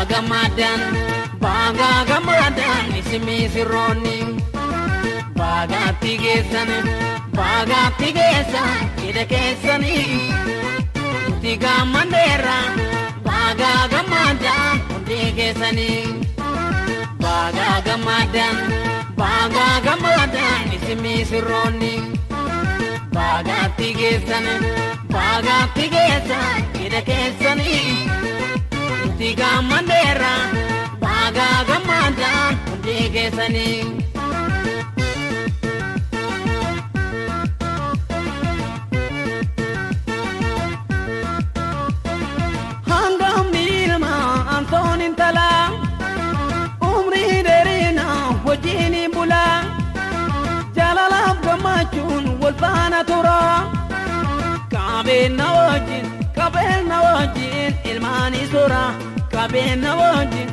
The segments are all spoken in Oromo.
gamadan baga gamadan ismi sironi baga tigesan ida kesani tiga mandera baga gamadan tigesani baga gamadan ismi sironi baga tigesan ida kesani tiga mandera baga gamadan tigesani hangam nilma antonin tala umri derina wajini bula jalalab gamachun walfana tura kabe nawajin ilmani sura kabe nawajin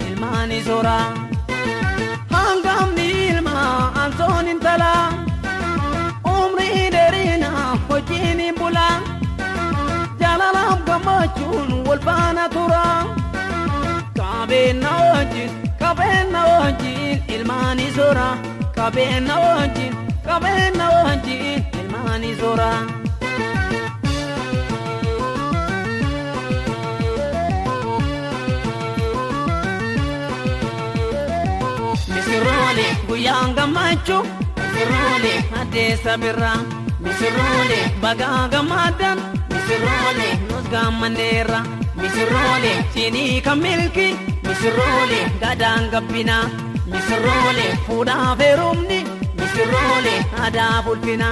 ilmani sura hangam nilma antonin tala umri derina wajini bula jalalab gamachun walfana tura kabe nawajin ilmani sura kabe nawajin ilmani sura misirole guyanga macho misirole ade sabira misirole bagaga madan misirole nosga mandera misirole chini kamilki misirole gadanga bina misirole fuda verumni misirole ada bulfina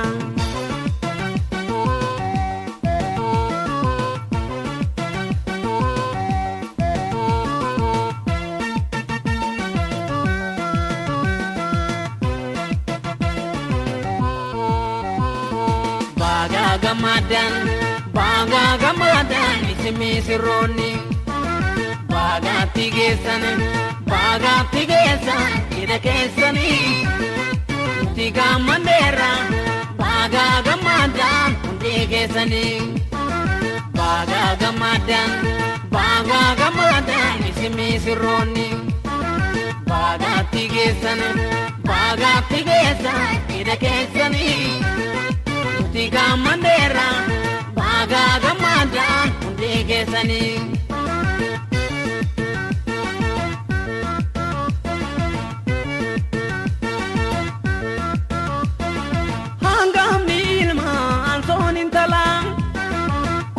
baga gamadan ismi sironi baga tigesan ida kesani tiga mandera baga gamadan tigesani baga gamadan ismi sironi baga tigesan ida kesani tiga mandera baga gamadan tigesani hangam nilma antonin tala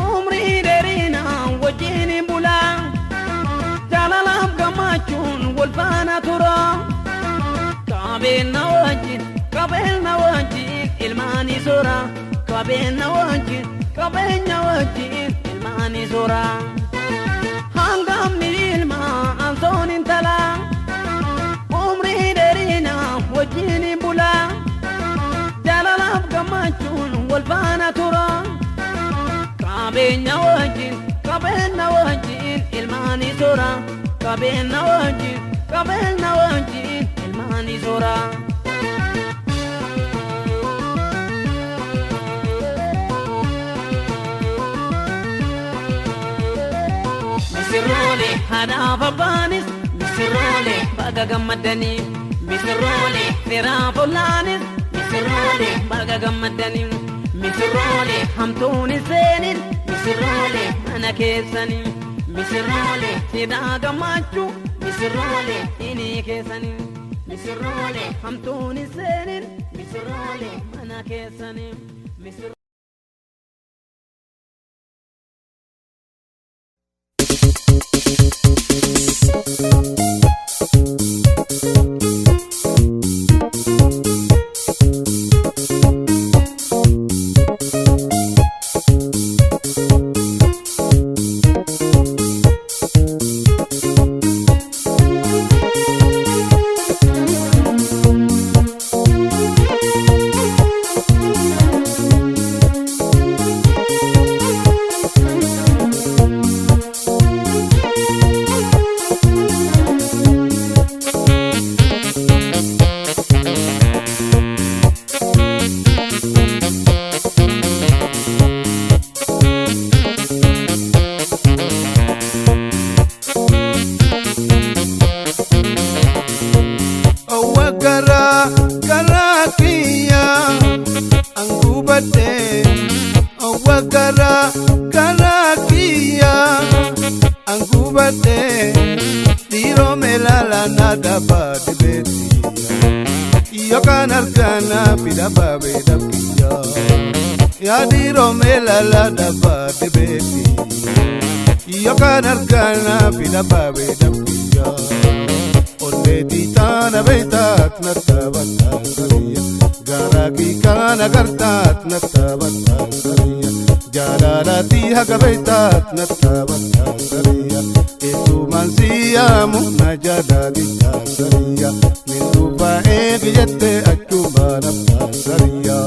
umri derina wajini bula jalalab gamachun walfana tura kabe nawajin ilmani sura kabe nawajin ilmani sura hangam nilma antonin tala umri derina wajini bula jalalab gamachun walfana tura kabe nawajin ilmani sura kabe nawajin ilmani sura misirole hada babanis misirole baga gamadani misirole fira fulanis misirole baga gamadani misirole hamtuni senin misirole mana kesani misirole sida gamachu misirole ini kesani misirole hamtuni senin misirole mana kesani angubate wakara karakia angubate diro melala nada badbetia yokan arkana pidaba bedakia ya diro melala nada badbetia yokan arkana pidaba bedakia onne ditana beitat natabata saria garaki kana gartat natabata saria jalalati hagabeitat natabata saria itu mansia munajada dita saria minduba egiyete akubana saria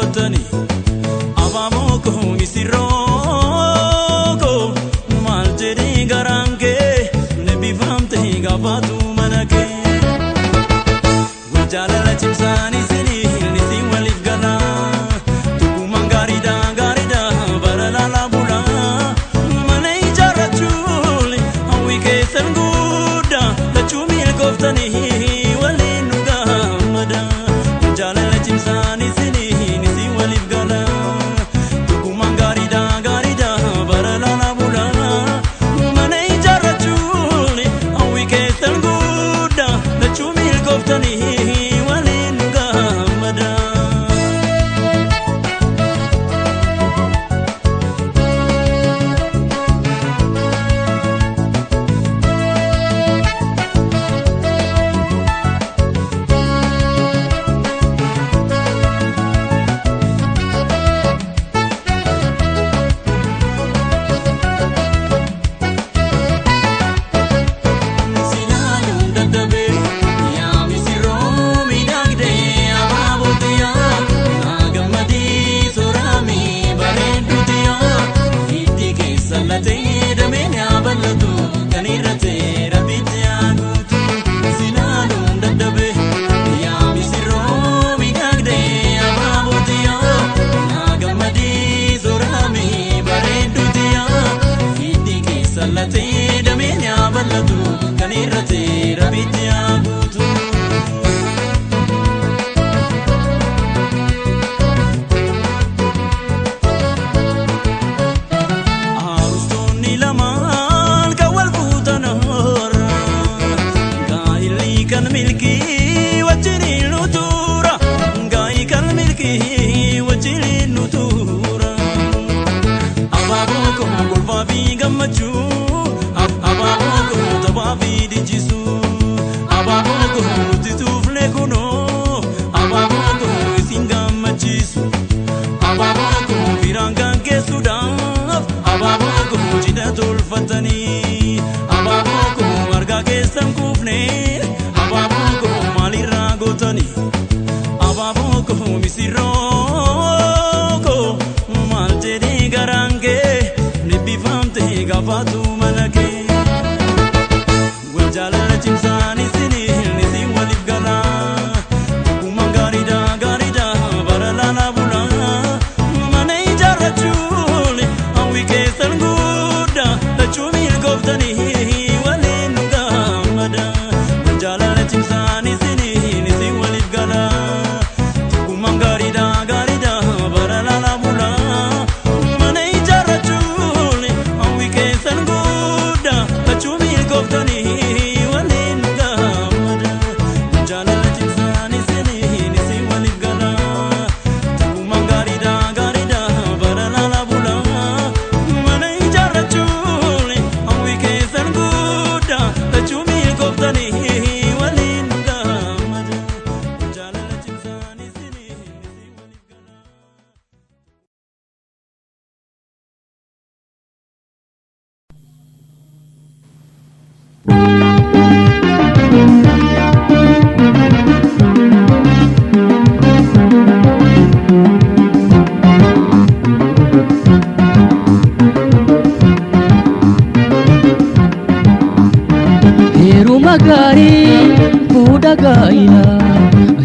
gaafatani abaaboo koo misirroo koo maal jedhee garaan kee lebbifamte gaafatu mana kee jaalala cimsaan isinii isin waliif gala dhugumaan gaariidha bara laalaa bulaa mana ijaarrachuun hawwi keessan guddaa lachuu milkooftanii waliin nu gammada jaalala cimsaan isinii isin waliif gala dhugumaan gaariidha bara laalaa bulaa mana ijaarrachuun hawwi keessan guddaa lachuu milkooftanii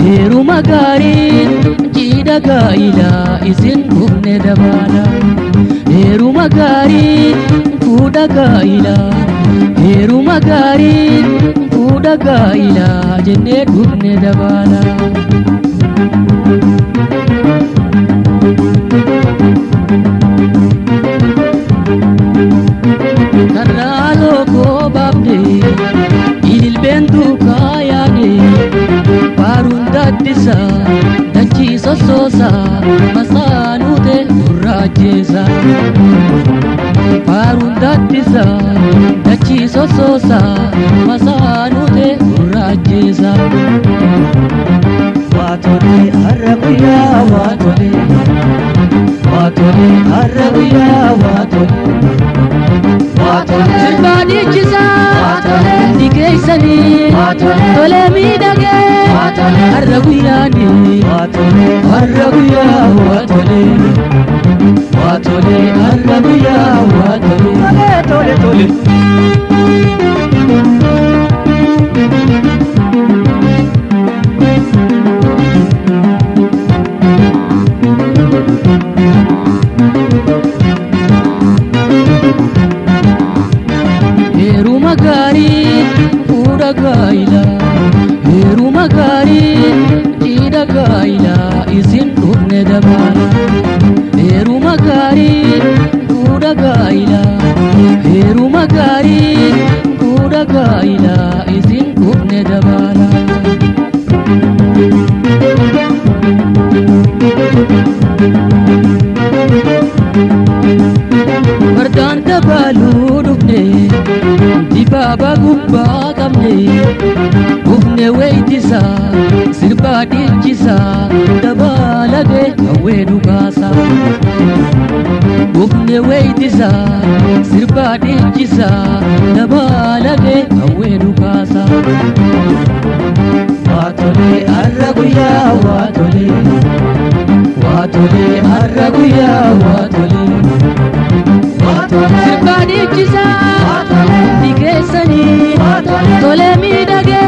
Heeruma gaarii jiidha gaa'ilaa isin dhufne dabaala. Heeruma gaarii fuudha gaa'ilaa. Heeruma gaarii fuudha gaa'ilaa jennee dhufne dabaala. Karraa lookoo baabdee ililbeentu kaayaanee. Daddisa dachii sossoosa masaanute gurraachesa. Faaruun daddisa dachii sossoosa masaanute gurraachesa. Waatolee har'a guyyaa waatolee har'a guyyaa waatolee. Sirbaa dhiichisaa dhigeessanii tolee miidhagee har'a guyyaani har'a guyyaa waa tolee har'a guyyaa waa tolee. Heeruma gaarii fuudha gaa'ilaa heeruma gaarii jiidha gaa'ilaa isin dhufne dabaala. Heeruma gaarii fuudha gaa'ilaa heeruma gaarii fuudha gaa'ilaa isin dhufne dabaala. Fardaan dabaaluu dhufne dibaabaa gubbaa qabne dhufne weeydisaa sirbaa dhiichisaa dabaalagee hawwee dhugaasaa. Dhufne weeydisaa sirbaa dhiichisaa dabaalagee hawwee dhugaasaa. Waa tolee har'a guyyaa waa tolee har'a guyyaa waa tolee. Sirbaa dhiichisaa dhigeessanii tolee miidhagee.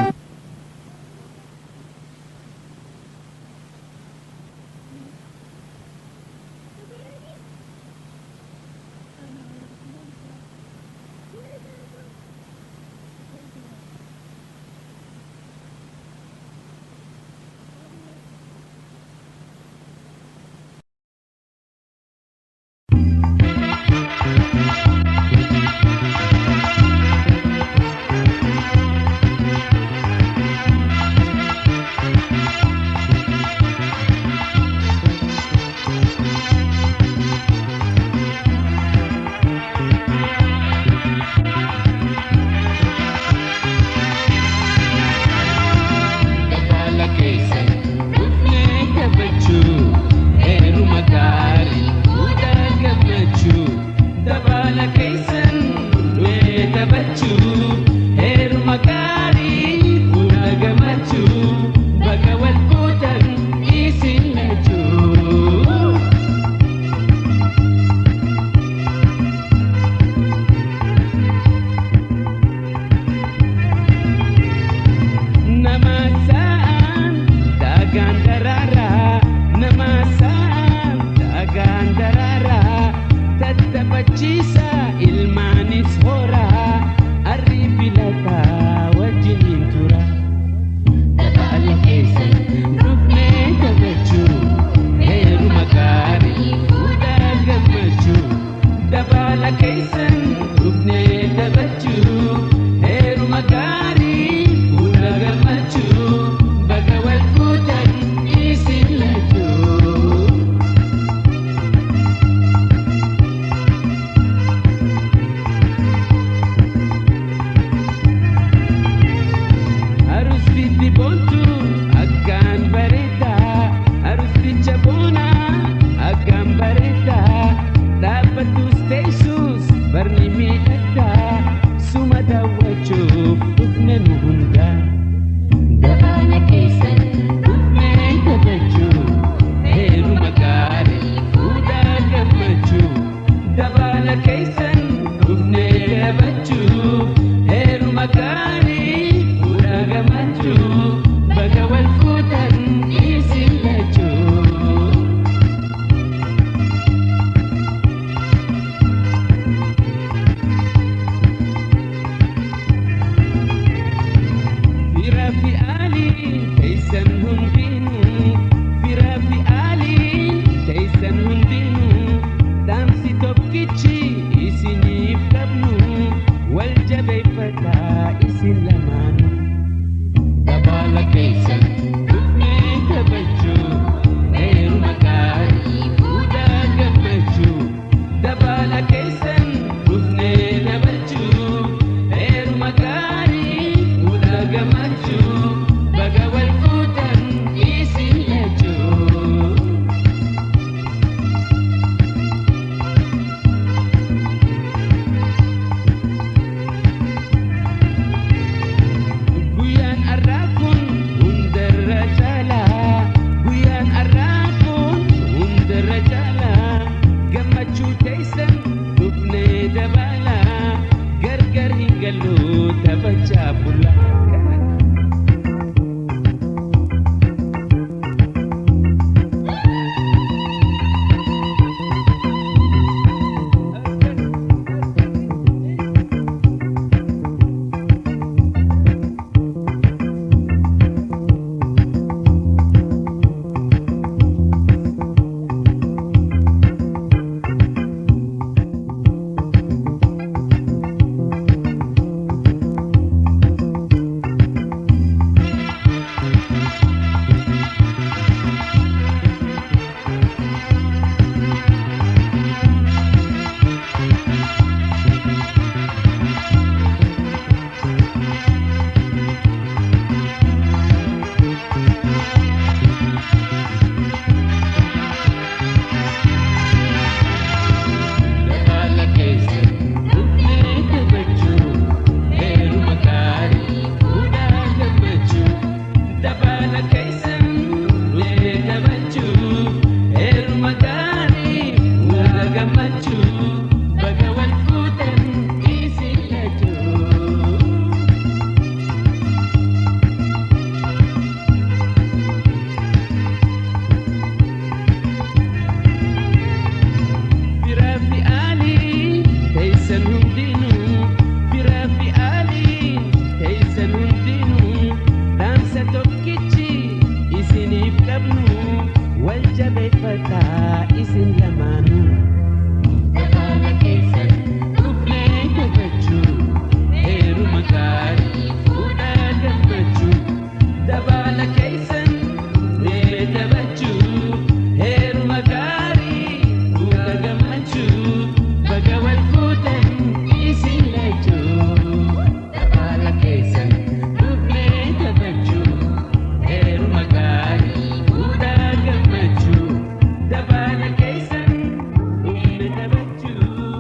Keeysan hundinuu bira fi aliin keeysan hundinuu dhaamsa tokkichi isiniif qabnu wal jabeeffataa isin lamaanuu. Dabala keeysan dhufnee kabajuu heeruma gaarii fuudhaa gammachuu. Dabala keeysan dhufnee kabajuu heeruma gaarii fuudhaa gammachuu. Baga wal fuudhan isin lachuu. Dabala keeysan dhufnee kabajuu heeruma gaarii fuudhaa gammachuu. Dabala keeysan dhufnee kabajuu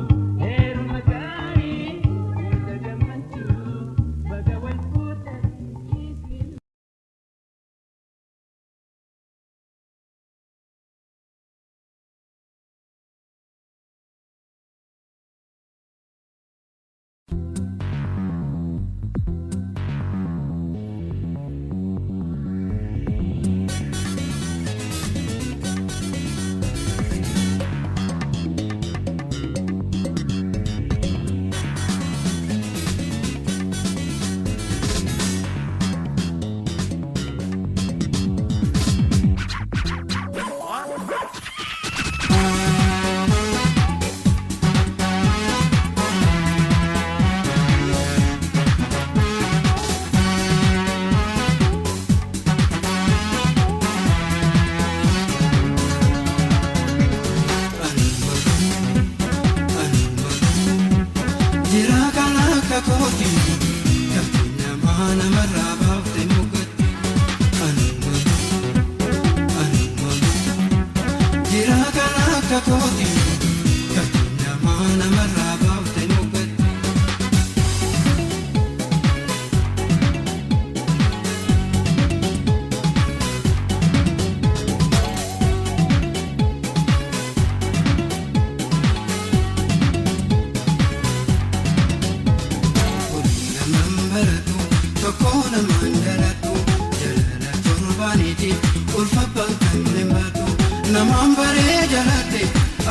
heeruma gaarii fuudhaa gammachuu. Baga wal fuudhan isin. Namaan baree jalatte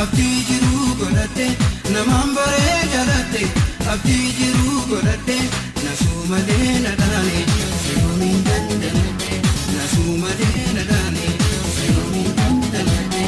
abdii jiruu godhatte namaan baree jalatte abdii jiruu godhatte nasuu malee na dhaane seeruun dandalatte nasuu malee na dhaane seeruun dandalatte.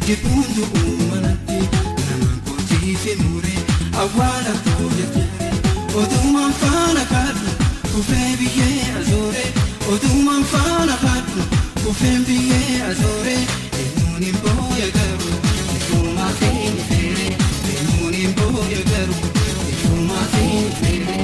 Jibuundu uumanatti nama kootiifi muree awwaala tooyatee odumaan faana kaadhu kufee biyyee azooree odumaan faana kaadhu kufeen biyyee asoore eenyuun hin booya garuu eenyumaa fi ni feere eenyuun hin booya garuu eenyumaa fi ni feere.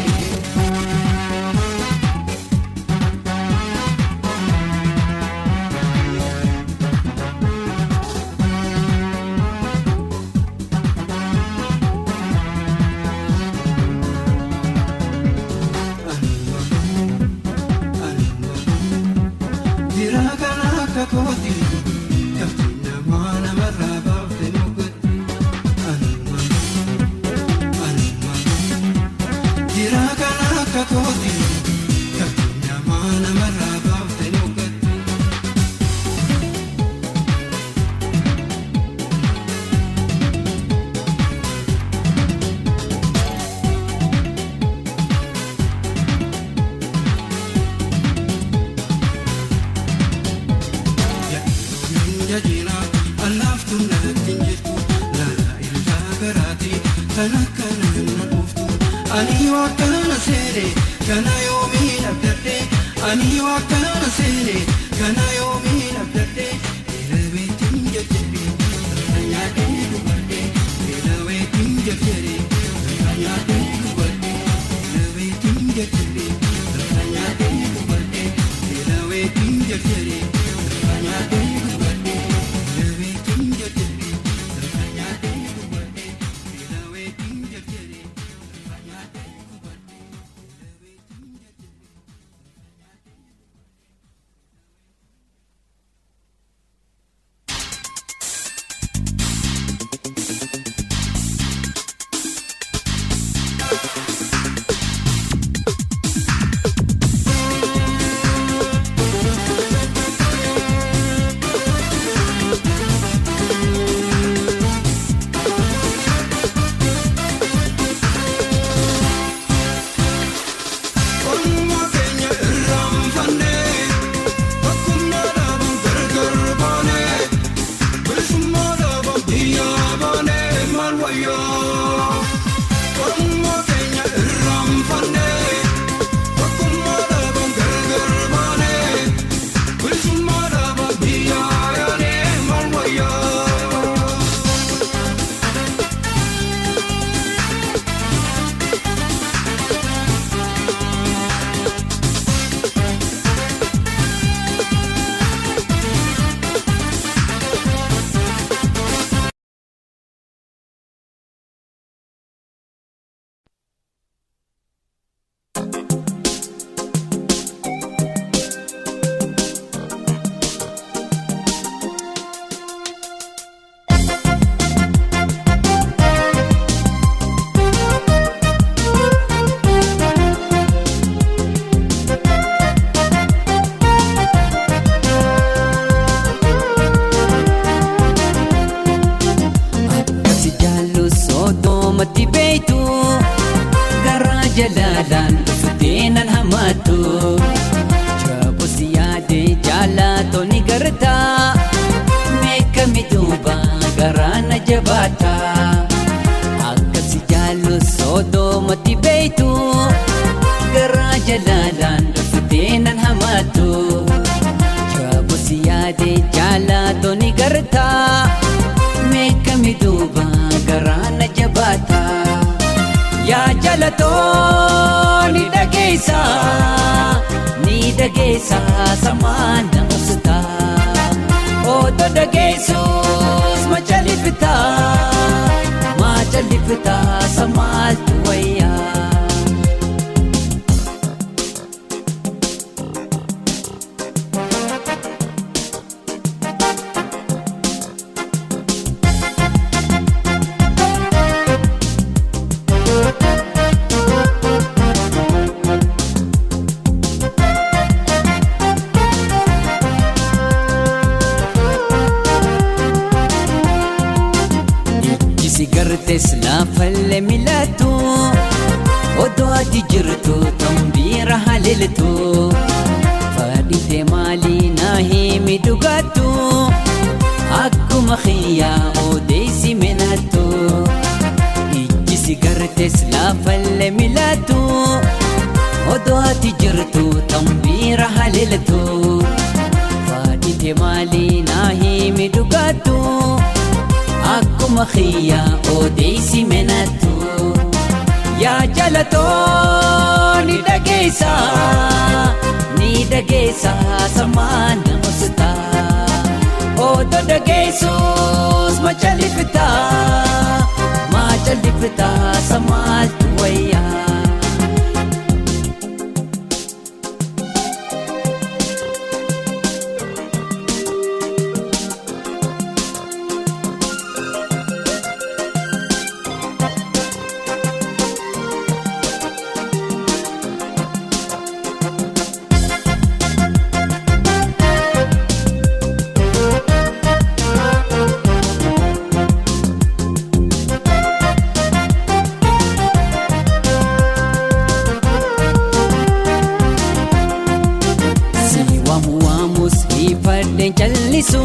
Kakoti, kakina mana maraba fenukoti, anuma, jirakana kakoti, kakina mana maraba fenukoti. Jajina, alaf tunna tinjitu, lala ilta garati, tanakana nuftu. Ani wakana sere, kana yomi nabdate. Ani wakana sere, kana yomi nabdate. Ilawe tinjatiri, tanyate kubate. Ilawe tinjatiri, tanyate kubate. Ilawe tinjatiri, tanyate kubate. Ilawe tinjatiri, tanyate kubate. jalalan Sutinan hamatu Jabus yaade jalato ni garta Meka miduba garana jabata Akkasi jalu sodo mati beitu Gara jalalan Sutinan hamatu Jabus yaade jalato ni garta Meka miduba garana jabata Ya jalato ni dagesa samana musta Odo dagesus macalifta samal tuwaya Sigartes la falle milatu Odo ati jirtu tambira haliltu Fadite mali nahi midugatu Akkuma khiya odeysi minatu Iji sigartes la falle milatu Odo ati jirtu tambira haliltu Fadite kee maalii naa himi dhugaattu akkuma khiyyaa odeessi menattu yaa jalatoo ni dhageessa samaan nama sutaa odo dhageessus machalifita samaaltu wayyaa. Ifadden jallisu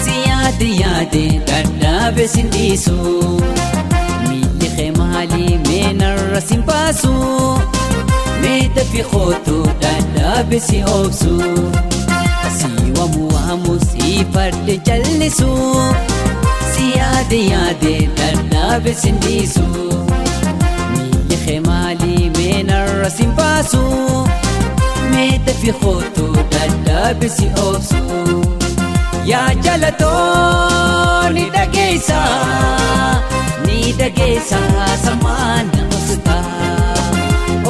si yaade dadhabe sindisu miilli kee maalii meenarra sin baasu mee dafi kootu dadhabe si obsu si waamus ifadden jallisu si yaade dadhabe sindisu miilli kee maalii meenarra sin baasu mee dafi kootu dadhabe si obsu yaa jalatoo ni dhageessa samaan nama sutaa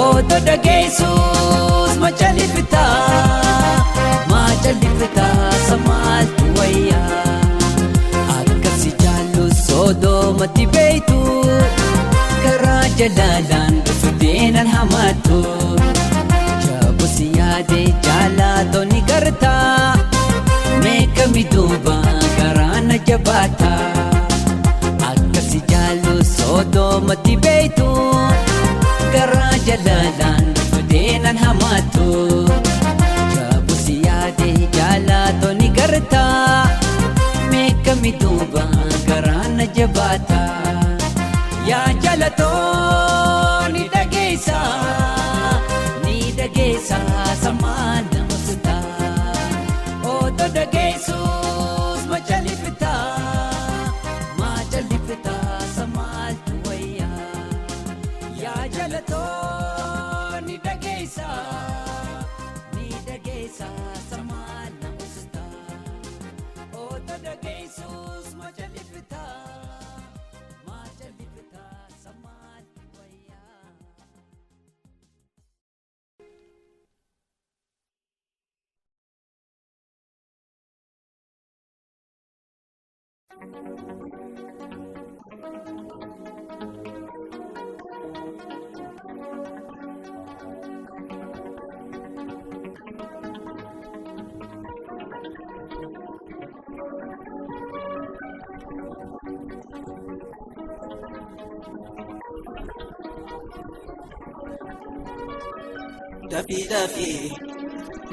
odo dhageessus machalifita samaaltu wayyaa akkasi jaallus sodoomatti beeytu karaa jalaalaan dhufdeenan hamaattu si yaade jaalatoo ni garta meeqami duuba garaana jabaata akkasi jaallus sodoomatti beeytu garaa jalaalaan dhufdeenan hamaattu jaabu si yaade jaalatoo ni garta meeqami duuba garaana jabaata yaa jalatoo ni dhageessa samaan nama sutaa odo dhageessus machalifita samaaltu wayyaa yaa jalatoo ni dhageessa samaan nama sutaa odo dhageessus machalifita samaaltu wayyaa.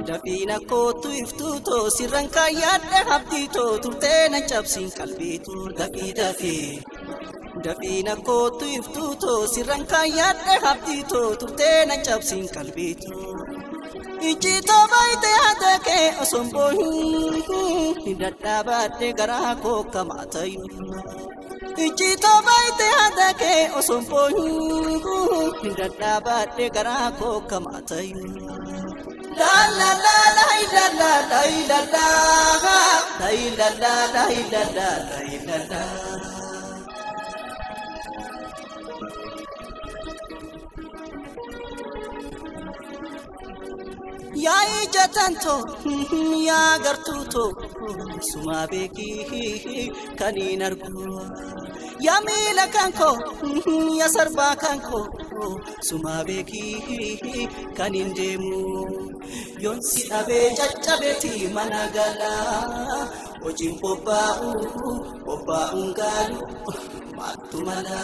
Dafii na kootu iftuutoo sirran kaayyaadhe habdiitoo turtee na cabsiin qalbiitu dafii na kootu iftuutoo sirran kaayyaadhe habdiitoo turtee na cabsiin qalbiitu ijjiitoo baay'ee haadha kee osoon boohin dadhaabaadhe garaa koo kamaa tayu ijjiitoo baay'ee haadha kee osoon boohin dadhaabaadhe garaa koo kamaa tayu. La la la la la la la la la la la la la la. Ya ijatanto ya gartuto suma beki kanin argu ya mila kanko ya sarba kanko suma beki kanin demu yonsi abe chachabeti managala ojin popa ungalu matumala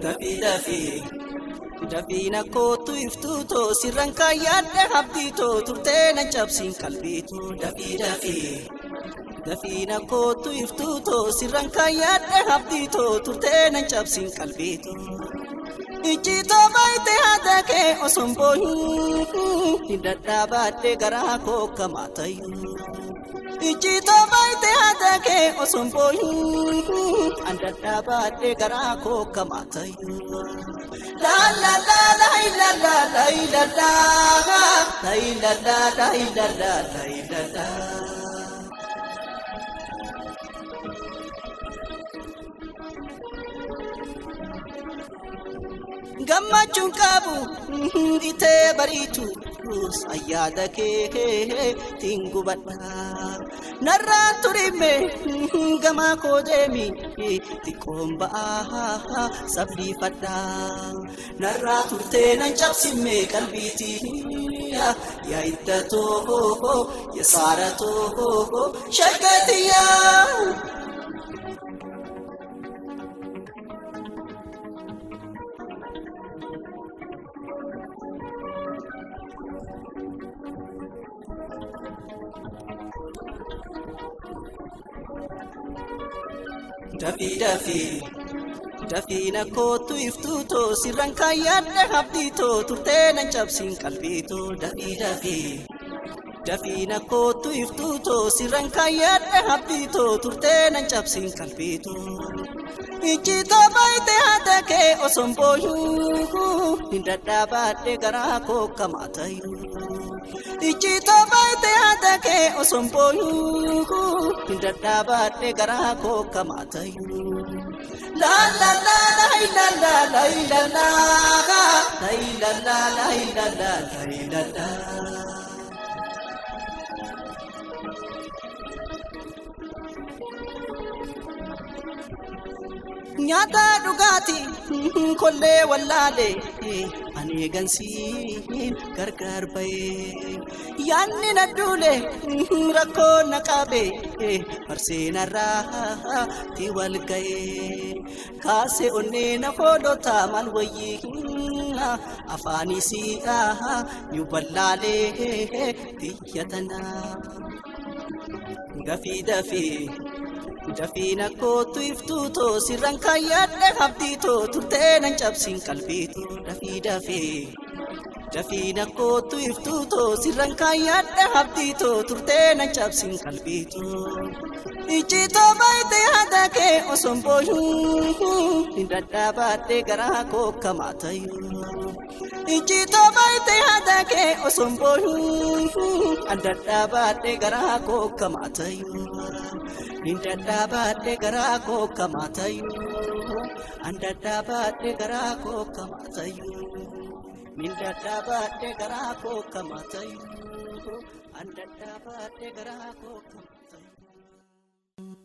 Davi Dafina kootu iftuutoo sirran kaayyaadhe habdiitoo turtee nan cabsiin qalbiitoo Dafina kootu iftuutoo sirran kaayyaadhe habdiitoo turtee nan cabsiin qalbiitoo Ijjiitoo baay'ite haadha kee osoon boohin dadhaabaadhe garaa koo kamaa tayyuu Ijjiitoo baay'ite haadha kee osoon boohin dadhaabaadhe garaa koo kamaa tayyuu La la la la la la la la la la la la la la la Gammachuun qabu itee bariitu ayyaada kee tingubadha narraan turime gamaa koo deemi xiqqoon ba'aa sabdiifadha narraa turtee nan cabsime qalbiitii yaa iddatoo yaa saaratoo shaggatiyyaa Dafina kootu iftuutoo sirran kaayyaadhe habdiitoo turtee nan cabsiin qalbiitoo Dafina kootu iftuutoo sirran kaayyaadhe habdiitoo turtee nan cabsiin qalbiitoo Ijjiitoo baay'ite haadha kee osoon boohin dadhaabaadhe garaa koo kamaa tayyuu Ijjiitoo baay'ite haadha kee osoon boohin dadhaabaadhe garaa koo kamaa tayyuu La la la la la la la la la la la la la Nyaata dhugaati kollee wallaale ani gansiin gargar baye yaanni na duule rakkoo na qabe marseenarraa ti wal gaye kaase onnee na foodota mal wayyi afaanii siidhaa ni wallaalee tiyyatana gafii Dafina kootu iftuutoo sirran kaayyaadhe habdiitoo turtee nan cabsiin qalbiitoo Dafina kootu iftuutoo sirran kaayyaadhe habdiitoo turtee nan cabsiin qalbiitoo Ijjiitoo baay'ite haadha kee osoon boohin dadhaabaadhe garaa koo kamaa tayyuu Ijjiitoo baay'ite haadha kee osoon boohin dadhaabaadhe garaa koo kamaa tayyuu Dadhaabaadhe garaa koo kamaa tayyuu dadhaabaadhe garaa koo kamaa tayyuu dadhaabaadhe garaa koo kamaa tayyuu dadhaabaadhe garaa koo kamaa tayyuu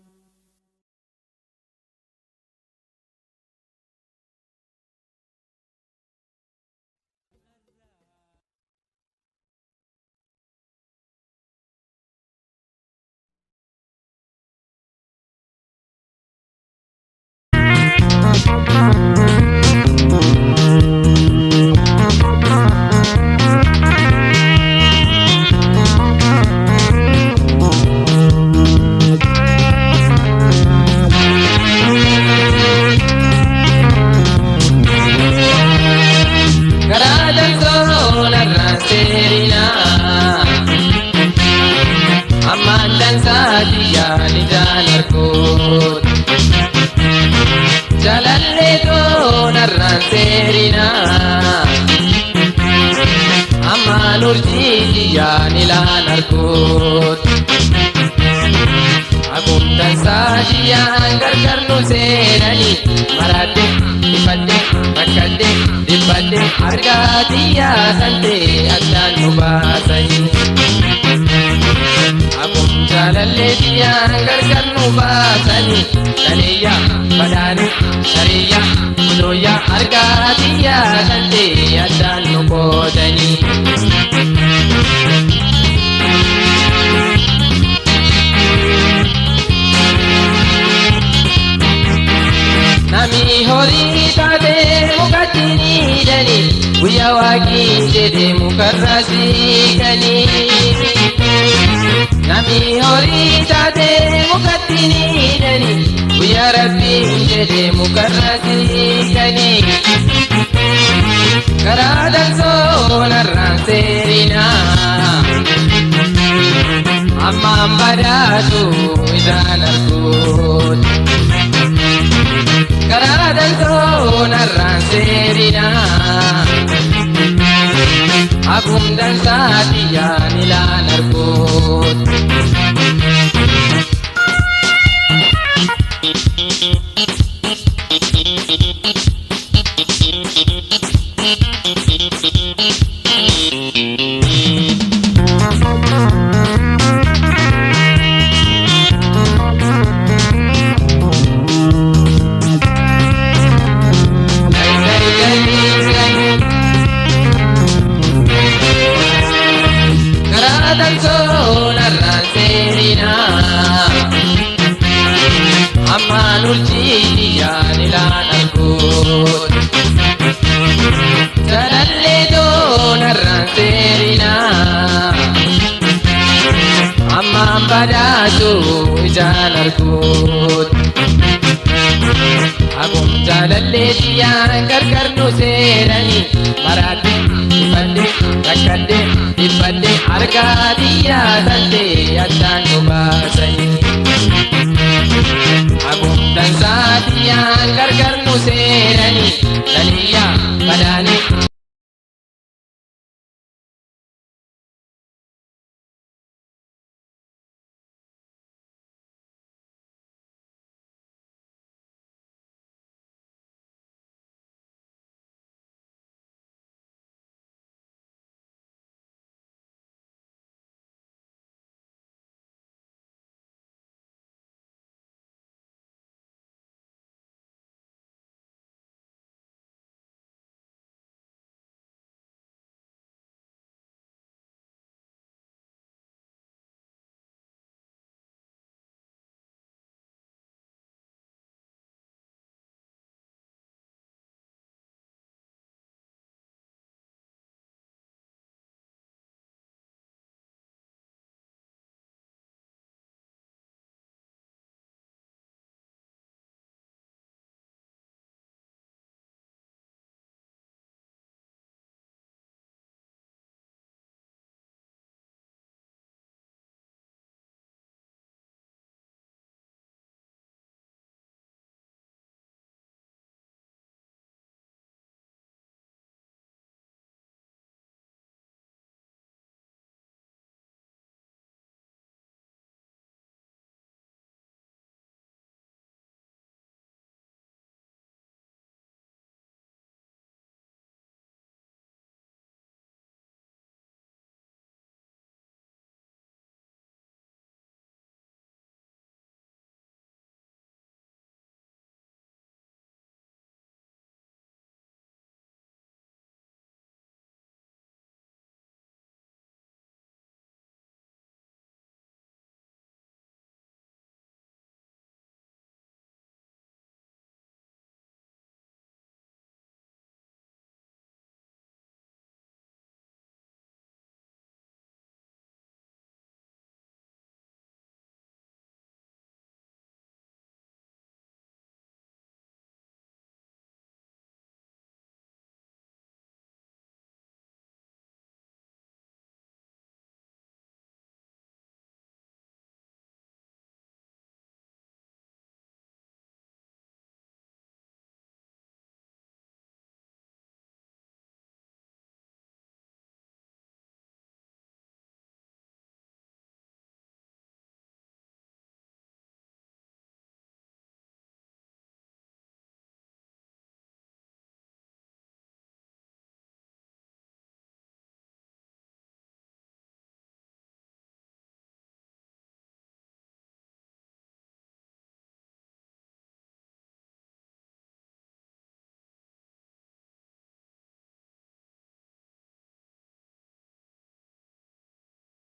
Nami horii taatee mukatti ni hidhani jedhe mukarrasi kani nami horii taate mukatti niidhani guyyaa rabbii jedhe mukarrasi kani karaa dalsoo narraan seerina ammaan badhaatu isaan arguut karaa dalsoo narraan seerina akum dansaatiyaan ilaan arguut badhaatu isaan arguut akum jaalalleetiyaan gargar nu seerani maraadde dhibbadde rakkadde dhibbadde argaa xiyyaatan